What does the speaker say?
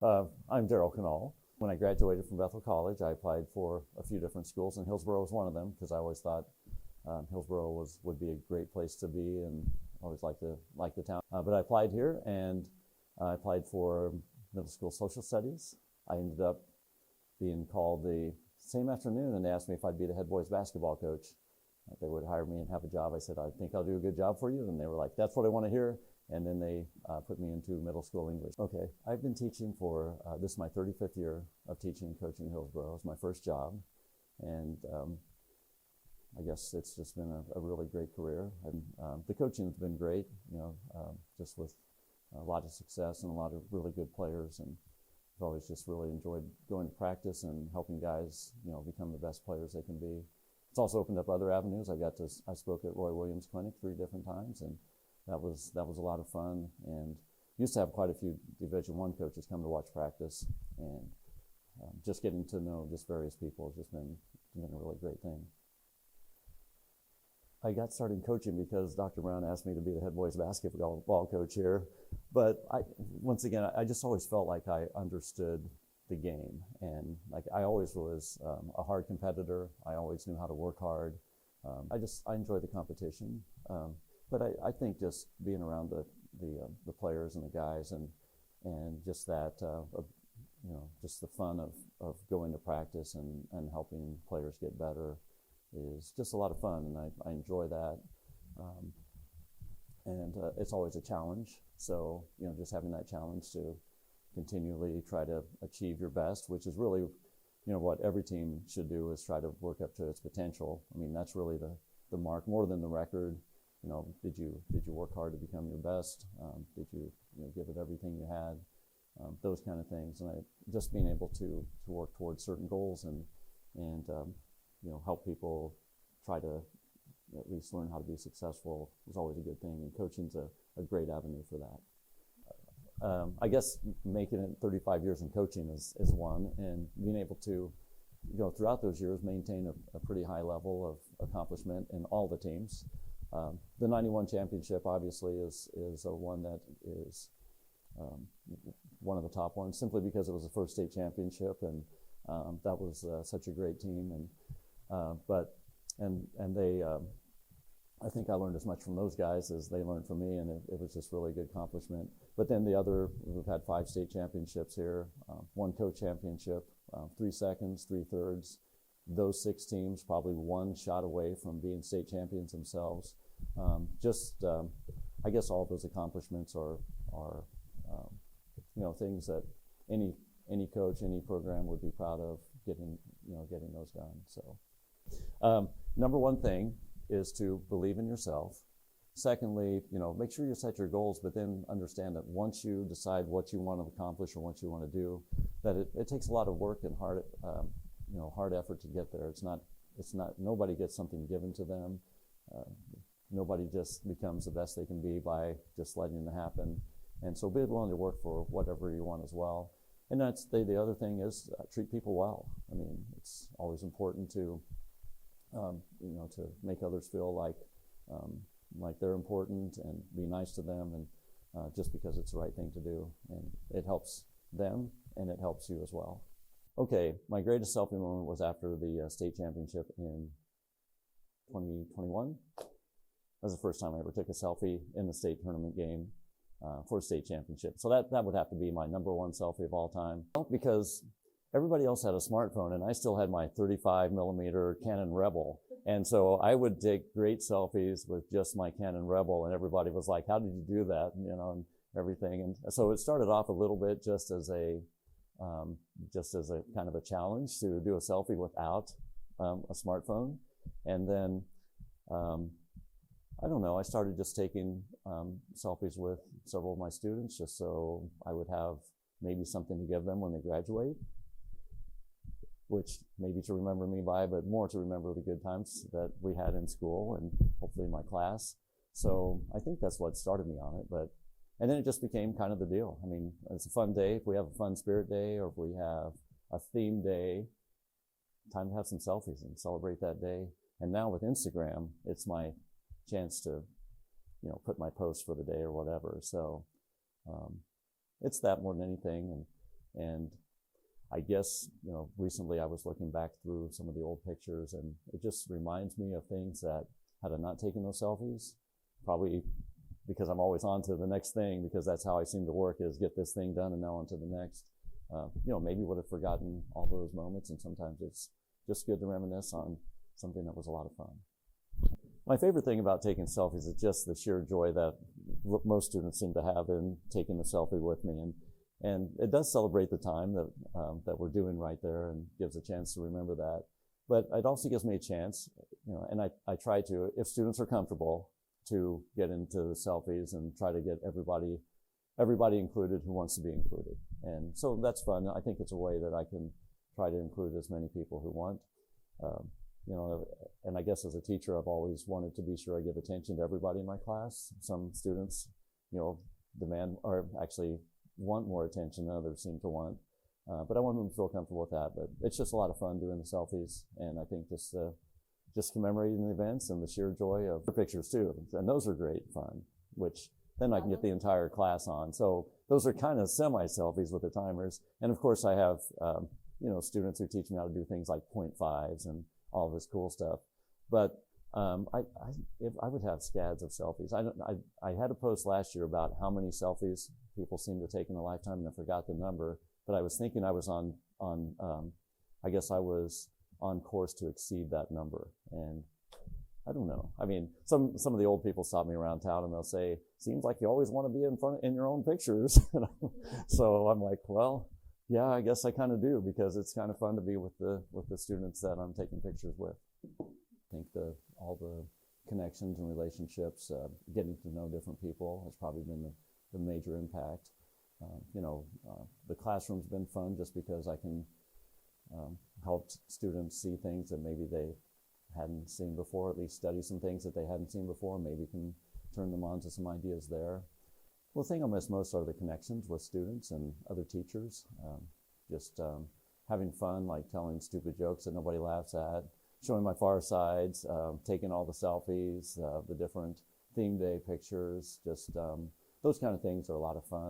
I'm Daryl Knoll. When I graduated from Bethel College, I applied for a few different schools, and Hillsboro was one of them because I always thought Hillsboro would be a great place to be, and always liked the town. But I applied here, and I applied for middle school social studies. I ended up being called the same afternoon, and they asked me if I'd be the head boys basketball coach. They would hire me and have a job. I said, I think I'll do a good job for you. And they were like, that's what I want to hear. And then they put me into middle school English. Okay, I've been teaching for, this is my 35th year of teaching and coaching in Hillsboro. It's my first job. And I guess it's just been a really great career. And the coaching has been great, just with a lot of success and a lot of really good players. And I've always just really enjoyed going to practice and helping guys, become the best players they can be. It's also opened up other avenues. I spoke at Roy Williams Clinic 3 different times, and that was a lot of fun. And used to have quite a few Division I coaches come to watch practice, and just getting to know just various people has just been a really great thing. I got started coaching because Dr. Brown asked me to be the head boys basketball coach here. But once again, I just always felt like I understood the game, and like I always was a hard competitor. I always knew how to work hard. I enjoy the competition, but I think just being around the players and the guys and just that just the fun of going to practice and helping players get better is just a lot of fun, and I enjoy that. And it's always a challenge. So just having that challenge to continually try to achieve your best, which is really, what every team should do, is try to work up to its potential. I mean, that's really the mark, more than the record. Did you work hard to become your best? Did you, give it everything you had? Those kind of things, and just being able to work towards certain goals and help people try to at least learn how to be successful is always a good thing, and coaching's a great avenue for that. I guess making it 35 years in coaching is one, and being able to, throughout those years, maintain a pretty high level of accomplishment in all the teams. The 91 championship obviously is a one that is one of the top ones, simply because it was the first state championship, and that was such a great team. And they, I think I learned as much from those guys as they learned from me, and it was just really good accomplishment. But then we've had 5 state championships here, 1 co-championship, 3 seconds, 3 thirds. Those 6 teams probably 1 shot away from being state champions themselves. I guess all of those accomplishments are things that any coach, any program would be proud of getting those done. So, number one thing is to believe in yourself. Secondly, make sure you set your goals, but then understand that once you decide what you want to accomplish or what you want to do, that it takes a lot of work and hard effort to get there. It's not nobody gets something given to them. Nobody just becomes the best they can be by just letting it happen. And so be willing to work for whatever you want as well. And that's the other thing is treat people well. I mean, it's always important to to make others feel like they're important, and be nice to them, and just because it's the right thing to do, and it helps them and it helps you as well. Okay, my greatest selfie moment was after the state championship in 2021. That was the first time I ever took a selfie in the state tournament game for a state championship. So that would have to be my number 1 selfie of all time, because everybody else had a smartphone, and I still had my 35 millimeter Canon Rebel. And so I would take great selfies with just my Canon Rebel, and everybody was like, how did you do that? And everything. And so it started off a little bit just as a kind of a challenge to do a selfie without a smartphone. And then, I don't know, I started just taking selfies with several of my students, just so I would have maybe something to give them when they graduate, which maybe to remember me by, but more to remember the good times that we had in school and hopefully in my class. So I think that's what started me on it. And then it just became kind of the deal. I mean, it's a fun day. If we have a fun spirit day, or if we have a theme day, time to have some selfies and celebrate that day. And now with Instagram, it's my chance to, put my post for the day or whatever. So it's that more than anything. And I guess, recently I was looking back through some of the old pictures, and it just reminds me of things that had I not taken those selfies, probably because I'm always on to the next thing, because that's how I seem to work, is get this thing done and now on to the next. Maybe would have forgotten all those moments, and sometimes it's just good to reminisce on something that was a lot of fun. My favorite thing about taking selfies is just the sheer joy that most students seem to have in taking the selfie with me. And it does celebrate the time that we're doing right there, and gives a chance to remember that. But it also gives me a chance, and I try to, if students are comfortable, to get into the selfies and try to get everybody included who wants to be included. And so that's fun. I think it's a way that I can try to include as many people who want. And I guess as a teacher, I've always wanted to be sure I give attention to everybody in my class. Some students, demand, or actually want more attention than others seem to want. But I want them to feel comfortable with that. But it's just a lot of fun doing the selfies. And I think just commemorating the events and the sheer joy of the pictures too. And those are great fun, which then I can get the entire class on. So those are kind of semi-selfies with the timers. And of course I have, students who teach me how to do things like 0.5s and all this cool stuff. But if I would have scads of selfies. I had a post last year about how many selfies people seem to take in a lifetime, and I forgot the number. But I was thinking I was I guess I was on course to exceed that number. And I don't know. I mean, some of the old people stop me around town and they'll say, "Seems like you always want to be in your own pictures." So I'm like, well, yeah, I guess I kind of do, because it's kind of fun to be with the students that I'm taking pictures with. I think all the connections and relationships, getting to know different people has probably been the major impact. The classroom's been fun just because I can help students see things that maybe they hadn't seen before, at least study some things that they hadn't seen before, maybe can turn them on to some ideas there. Well, the thing I miss most are the connections with students and other teachers. Having fun, like telling stupid jokes that nobody laughs at, showing my far sides, taking all the selfies, the different theme day pictures, those kind of things are a lot of fun.